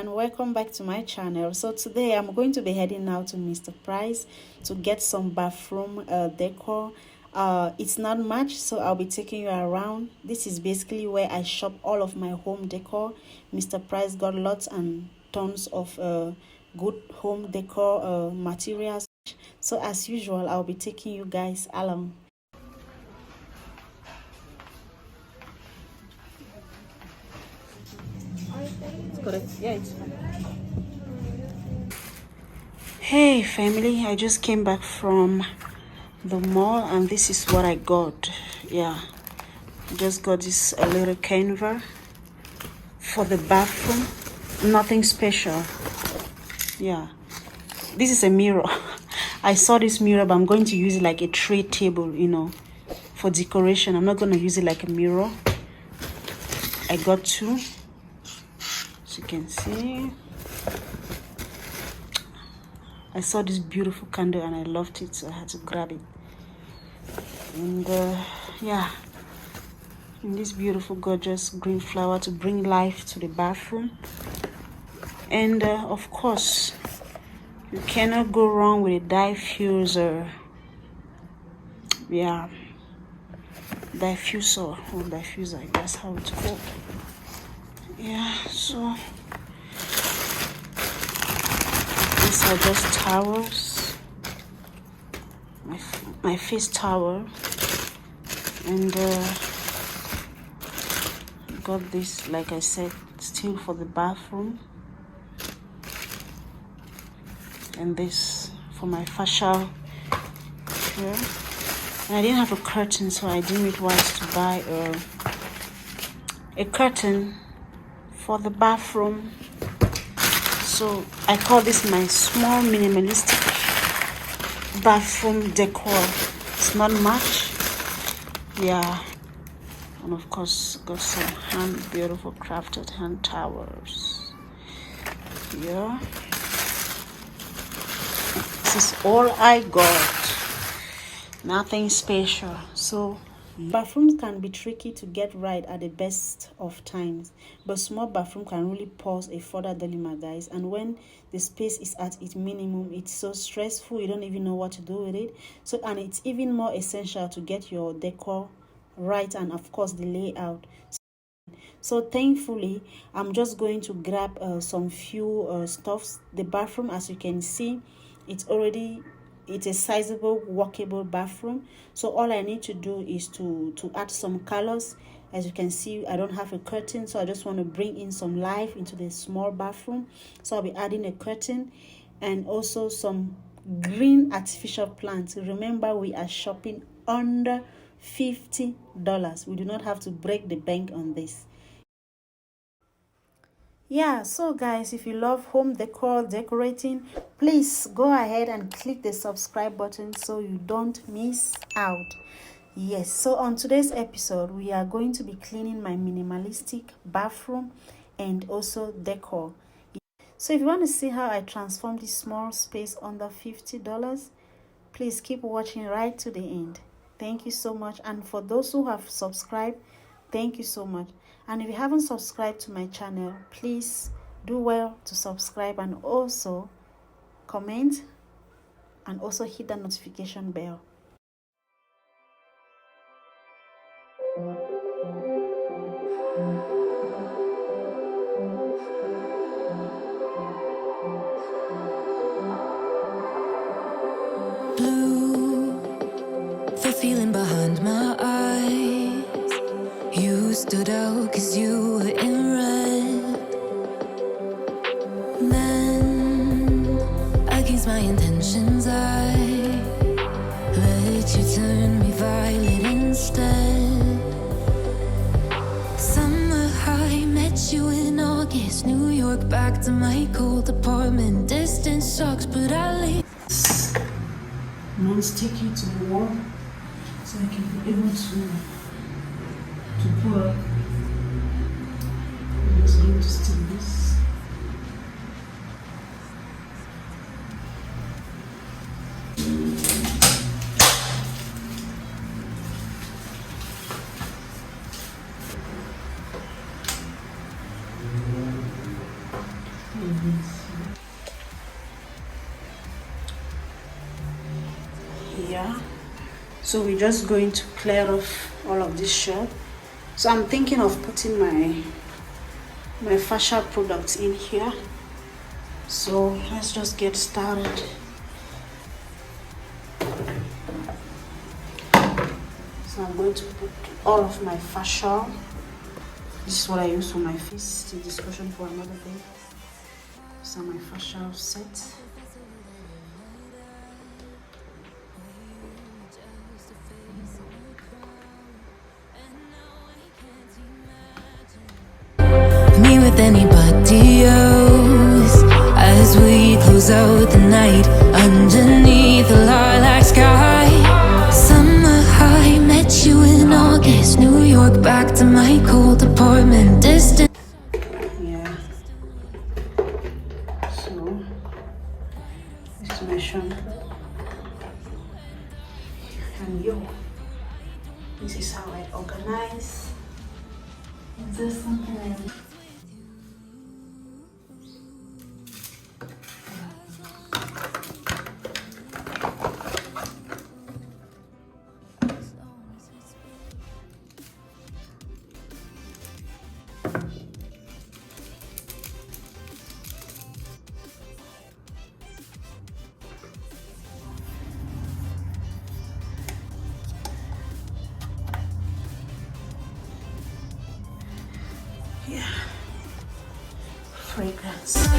everyone, welcome back to my channel. So today I'm going to be heading out to Mr. Price to get some bathroom decor. It's not much, so I'll be taking you around. This is basically where I shop all of my home decor. Mr. Price got lots and tons of good home decor materials. So as usual, I'll be taking you guys along. Correct. Yeah, it's fine. Hey family, I just came back from the mall and this is what I got. Yeah, I just got this little canvas for the bathroom. Nothing special. Yeah, this is a mirror. I saw this mirror, but I'm going to use it like a tray table, you know, for decoration. I'm not going to use it like a mirror. I got two. As you can see, I saw this beautiful candle and I loved it, so I had to grab it. And yeah, and this beautiful gorgeous green flower to bring life to the bathroom. And of course, you cannot go wrong with a diffuser. Yeah, diffuser or diffuser, that's how it's called. Yeah, so these are just towels, my face towel, and got this, like I said, still for the bathroom, and this for my facial care. And I didn't have a curtain, so I deemed it wise to buy a curtain for the bathroom. So I call this my small minimalistic bathroom decor. It's not much. Yeah, and of course got some beautiful crafted hand towels. Yeah, this is all I got. Nothing special. So bathrooms can be tricky to get right at the best of times, but small bathroom can really pause a further dilemma, guys. And when the space is at its minimum, it's so stressful, you don't even know what to do with it. So, and it's even more essential to get your decor right, and of course the layout. So thankfully, I'm just going to grab some few stuffs. The bathroom, as you can see, it's a sizable walkable bathroom. So all I need to do is to add some colors. As you can see, I don't have a curtain, so I just want to bring in some life into the small bathroom. So I'll be adding a curtain and also some green artificial plants. Remember, we are shopping under $50. We do not have to break the bank on this. Yeah, so guys, if you love home decor, decorating, please go ahead and click the subscribe button so you don't miss out. Yes, so on today's episode, we are going to be cleaning my minimalistic bathroom and also decor. So if you want to see how I transform this small space under $50, please keep watching right to the end. Thank you so much. And for those who have subscribed, thank you so much. And if you haven't subscribed to my channel, please do well to subscribe and also comment and also hit the notification bell. Blue, the feeling behind my eyes. You stood out 'cause you were in red. Then, against my intentions, I let you turn me violet instead. Summer high, met you in August. New York, back to my cold apartment. Distance sucks, but I leave. Non-sticky to the wall, so I can be able to pull up. I'm just going to stick this. Yeah, so we're just going to clear off all of this shell. So I'm thinking of putting my facial products in here. So let's just get started. So I'm going to put all of my facial. This is what I use for my face. It's a discussion for another day. So my facial set. Me with anybody else as we close out the night underneath the lilac sky. Summer high, met you in August, New York, back to my cold apartment, distant. Yeah. So this is my shampoo. And this is how I organize. Is there something I fragrance.